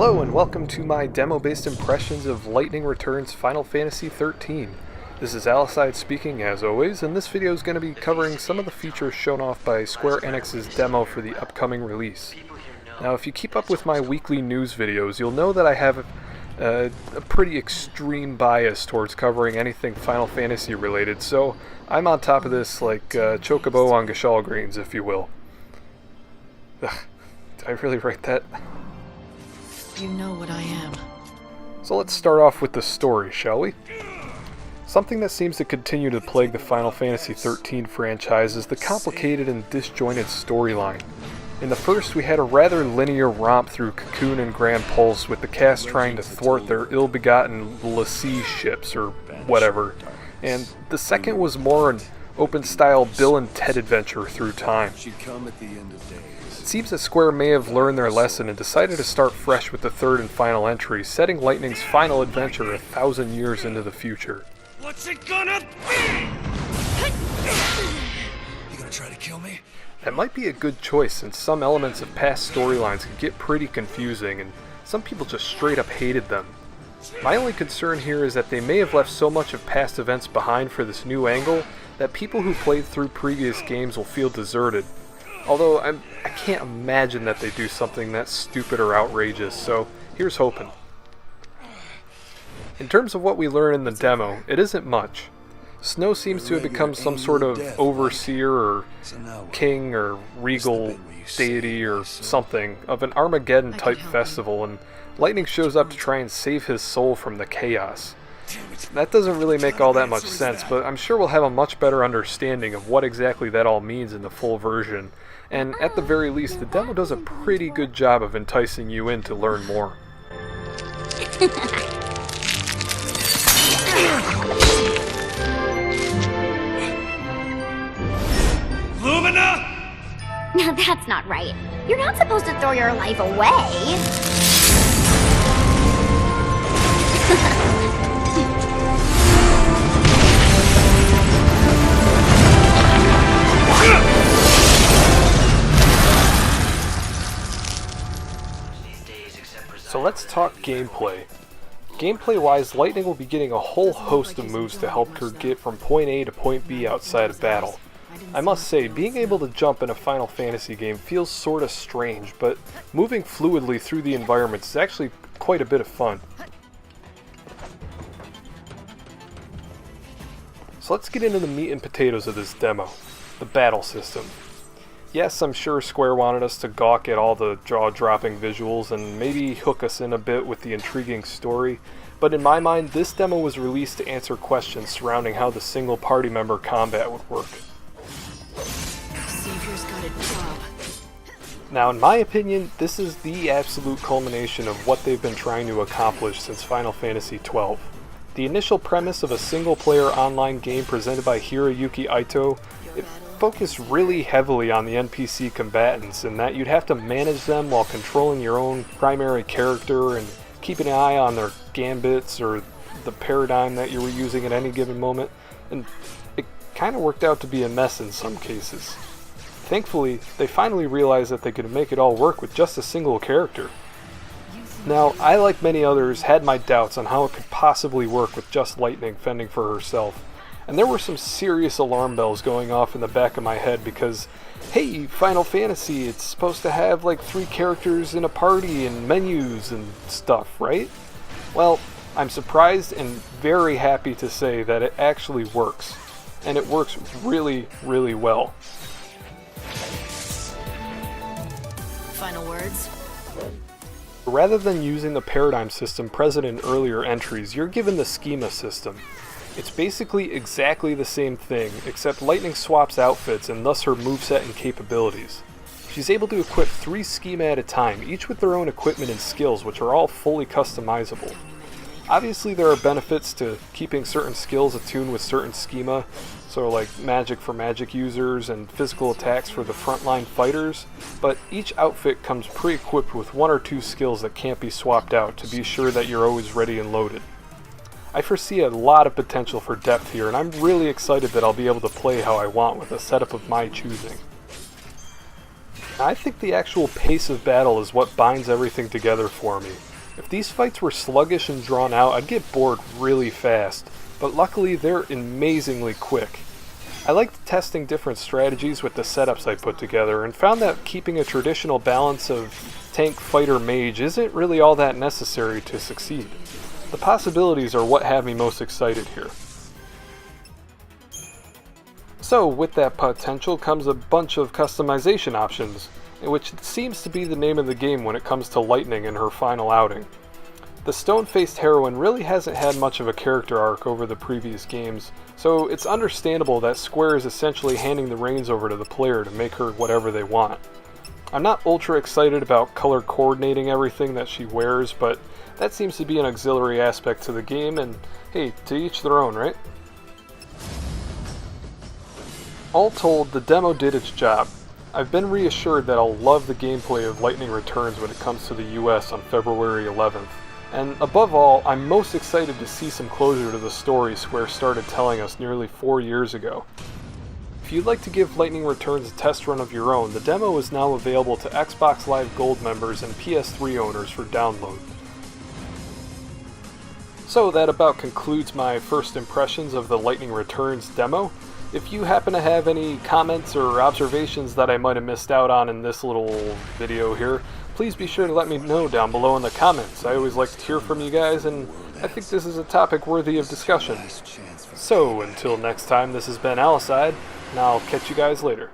Hello and welcome to my demo-based impressions of Lightning Returns Final Fantasy XIII. This is Alocide speaking as always, and this video is going to be covering some of the features shown off by Square Enix's demo for the upcoming release. Now if you keep up with my weekly news videos, you'll know that I have a pretty extreme bias towards covering anything Final Fantasy related, so I'm on top of this like Chocobo on Gashal Greens, if you will. Ugh, did I really write that? You know what I am. So let's start off with the story, shall we? Something that seems to continue to plague the Final Fantasy XIII franchise is the complicated and disjointed storyline. In the first, we had a rather linear romp through Cocoon and Grand Pulse, with the cast trying to thwart their ill-begotten L'Cie ships, or whatever. And the second was more an open-style Bill and Ted adventure through time. It seems that Square may have learned their lesson and decided to start fresh with the third and final entry, setting Lightning's final adventure 1,000 years into the future. What's it gonna be? You gonna try to kill me? That might be a good choice, since some elements of past storylines can get pretty confusing, and some people just straight up hated them. My only concern here is that they may have left so much of past events behind for this new angle that people who played through previous games will feel deserted. Although I can't imagine that they do something that stupid or outrageous, so here's hoping. In terms of what we learn in the demo, it isn't much. Snow seems to have become some sort of overseer or king or regal deity or something of an Armageddon-type festival, and Lightning shows up to try and save his soul from the chaos. That doesn't really make all that much sense, but I'm sure we'll have a much better understanding of what exactly that all means in the full version, and at the very least, the demo does a pretty good job of enticing you in to learn more. Lumina! Now that's not right. You're not supposed to throw your life away. So let's talk gameplay. Gameplay-wise, Lightning will be getting a whole host of moves to help her get from point A to point B outside of battle. I must say, being able to jump in a Final Fantasy game feels sorta strange, but moving fluidly through the environments is actually quite a bit of fun. So let's get into the meat and potatoes of this demo, the battle system. Yes, I'm sure Square wanted us to gawk at all the jaw-dropping visuals and maybe hook us in a bit with the intriguing story, but in my mind, this demo was released to answer questions surrounding how the single party member combat would work. Savior's got a job. Now, in my opinion, this is the absolute culmination of what they've been trying to accomplish since Final Fantasy XII. The initial premise of a single-player online game presented by Hiroyuki Ito, it focused really heavily on the NPC combatants, in that you'd have to manage them while controlling your own primary character and keeping an eye on their gambits or the paradigm that you were using at any given moment, and it kind of worked out to be a mess in some cases. Thankfully, they finally realized that they could make it all work with just a single character. Now, I, like many others, had my doubts on how it could possibly work with just Lightning fending for herself. And there were some serious alarm bells going off in the back of my head because, hey, Final Fantasy, it's supposed to have like 3 characters in a party and menus and stuff, right? Well, I'm surprised and very happy to say that it actually works. And it works really, really well. Final words? Rather than using the paradigm system present in earlier entries, you're given the schema system. It's basically exactly the same thing, except Lightning swaps outfits and thus her moveset and capabilities. She's able to equip 3 schema at a time, each with their own equipment and skills, which are all fully customizable. Obviously there are benefits to keeping certain skills attuned with certain schema, so like magic for magic users and physical attacks for the frontline fighters, but each outfit comes pre-equipped with 1 or 2 skills that can't be swapped out to be sure that you're always ready and loaded. I foresee a lot of potential for depth here, and I'm really excited that I'll be able to play how I want with a setup of my choosing. I think the actual pace of battle is what binds everything together for me. If these fights were sluggish and drawn out, I'd get bored really fast, but luckily they're amazingly quick. I liked testing different strategies with the setups I put together, and found that keeping a traditional balance of tank, fighter, mage isn't really all that necessary to succeed. The possibilities are what have me most excited here. So with that potential comes a bunch of customization options, which seems to be the name of the game when it comes to Lightning in her final outing. The stone-faced heroine really hasn't had much of a character arc over the previous games, so it's understandable that Square is essentially handing the reins over to the player to make her whatever they want. I'm not ultra excited about color coordinating everything that she wears, but that seems to be an auxiliary aspect to the game, and hey, to each their own, right? All told, the demo did its job. I've been reassured that I'll love the gameplay of Lightning Returns when it comes to the US on February 11th. And above all, I'm most excited to see some closure to the story Square started telling us nearly 4 years ago. If you'd like to give Lightning Returns a test run of your own, the demo is now available to Xbox Live Gold members and PS3 owners for download. So that about concludes my first impressions of the Lightning Returns demo. If you happen to have any comments or observations that I might have missed out on in this little video here, please be sure to let me know down below in the comments. I always like to hear from you guys, and I think this is a topic worthy of discussion. So, until next time, this has been Alocide, and I'll catch you guys later.